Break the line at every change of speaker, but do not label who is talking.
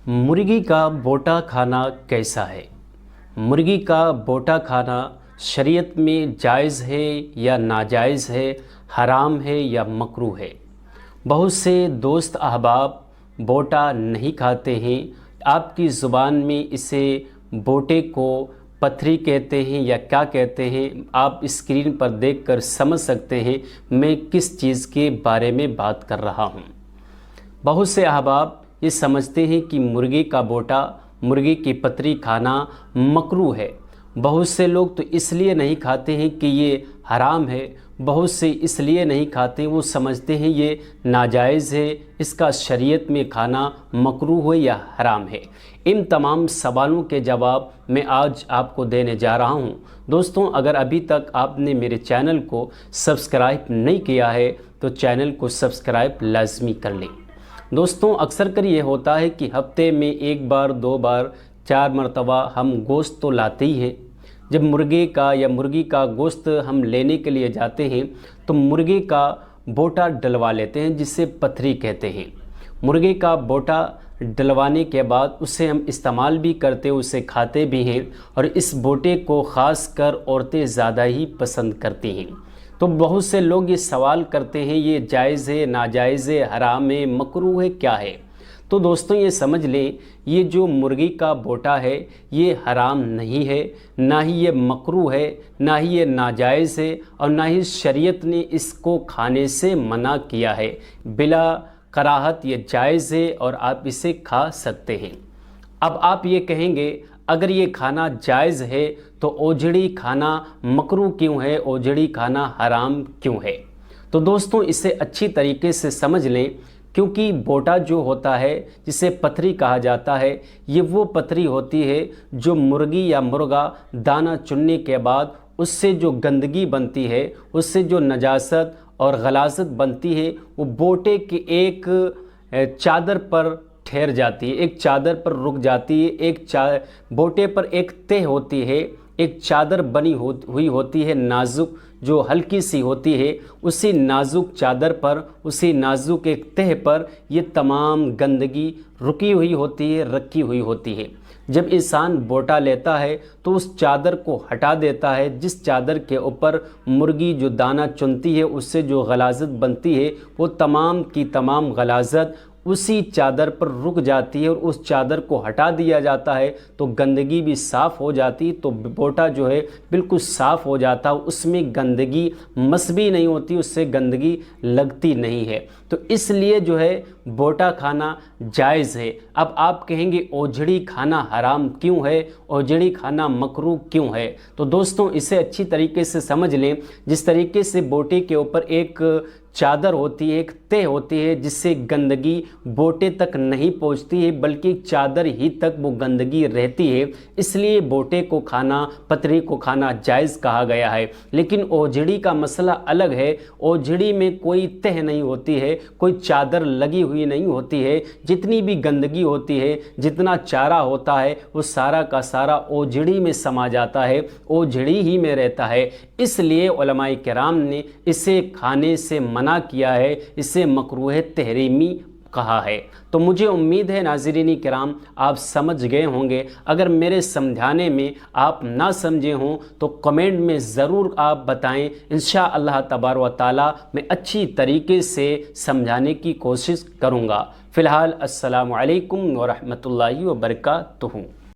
मुर्गी का बोटा खाना कैसा है? मुर्गी का बोटा खाना शरीयत में जायज़ है या नाजायज़ है, हराम है या मकरूह है? बहुत से दोस्त अहबाब बोटा नहीं खाते हैं। आपकी ज़ुबान में इसे बोटे को पथरी कहते हैं या क्या कहते हैं, आप स्क्रीन पर देखकर समझ सकते हैं मैं किस चीज़ के बारे में बात कर रहा हूँ। बहुत से अहबाब ये समझते हैं कि मुर्गी का बोटा, मुर्गी की पतरी खाना मकरूह है। बहुत से लोग तो इसलिए नहीं खाते हैं कि ये हराम है, बहुत से इसलिए नहीं खाते, वो समझते हैं ये नाजायज़ है, इसका शरीयत में खाना मकरूह है या हराम है। इन तमाम सवालों के जवाब मैं आज आपको देने जा रहा हूँ। दोस्तों, अगर अभी तक आपने मेरे चैनल को सब्सक्राइब नहीं किया है तो चैनल को सब्सक्राइब लाजमी कर लें। दोस्तों, अक्सर कर ये होता है कि हफ्ते में एक बार, दो बार, चार मरतबा हम गोश्त तो लाते ही हैं। जब मुर्गे का या मुर्गी का गोश्त हम लेने के लिए जाते हैं तो मुर्गे का बोटा डलवा लेते हैं, जिसे पथरी कहते हैं। मुर्गे का बोटा डलवाने के बाद उसे हम इस्तेमाल भी करते हैं, उसे खाते भी हैं, और इस बोटे को ख़ास कर औरतें ज़्यादा ही पसंद करती हैं। तो बहुत से लोग ये सवाल करते हैं ये जायज़ है, नाजायज़ है, हराम है, मकरूह है, क्या है? तो दोस्तों, ये समझ लें, ये जो मुर्गी का बोटा है ये हराम नहीं है, ना ही ये मकरूह है, ना ही ये नाजायज़ है, और ना ही शरीयत ने इसको खाने से मना किया है। बिला कराहत ये जायज़ है और आप इसे खा सकते हैं। अब आप ये कहेंगे, अगर ये खाना जायज़ है तो ओजड़ी खाना मकरूह क्यों है, ओजड़ी खाना हराम क्यों है? तो दोस्तों, इसे अच्छी तरीके से समझ लें, क्योंकि बोटा जो होता है, जिसे पथरी कहा जाता है, ये वो पथरी होती है जो मुर्गी या मुर्गा दाना चुनने के बाद उससे जो गंदगी बनती है, उससे जो नजासत और गलाजत बनती है, वो बोटे के एक चादर पर ठहर जाती है, एक चादर पर रुक जाती है। बोटे पर एक तह होती है, एक चादर बनी हुई होती है नाजुक, जो हल्की सी होती है। उसी नाजुक चादर पर, उसी नाजुक एक तह पर ये तमाम गंदगी रुकी हुई होती है, रखी हुई होती है। जब इंसान बोटा लेता है तो उस चादर को हटा देता है, जिस चादर के ऊपर मुर्गी जो दाना चुनती है उससे जो गलाजत बनती है, वो तमाम की तमाम गलाजत उसी चादर पर रुक जाती है, और उस चादर को हटा दिया जाता है तो गंदगी भी साफ़ हो जाती, तो बोटा जो है बिल्कुल साफ़ हो जाता, उसमें गंदगी मसबी नहीं होती, उससे गंदगी लगती नहीं है। तो इसलिए जो है बोटा खाना जायज़ है। अब आप कहेंगे ओजड़ी खाना हराम क्यों है, ओजड़ी खाना मकरूह क्यों है? तो दोस्तों, इसे अच्छी तरीके से समझ लें। जिस तरीके से बोटे के ऊपर एक चादर होती है, एक तह होती है, जिससे गंदगी बोटे तक नहीं पहुंचती है, बल्कि चादर ही तक वो गंदगी रहती है, इसलिए बोटे को खाना, पतरी को खाना जायज़ कहा गया है। लेकिन ओजड़ी का मसला अलग है। ओजड़ी में कोई तह नहीं होती है, कोई चादर लगी हुई नहीं होती है। जितनी भी गंदगी होती है, जितना चारा होता है, वो सारा का सारा ओजड़ी में समा जाता है, ओजड़ी ही में रहता है। इसलिए उलमाए किराम ने इसे खाने से मना किया है, इसे मकरूह तहरीमी कहा है। तो मुझे उम्मीद है नाज़रीन किराम आप समझ गए होंगे। अगर मेरे समझाने में आप ना समझे हों तो कमेंट में ज़रूर आप बताएं। इंशाअल्लाह तबारक व तआला मैं अच्छी तरीके से समझाने की कोशिश करूँगा। फ़िलहाल अस्सलामु अलैकुम व रहमतुल्लाहि व बरकातुहू।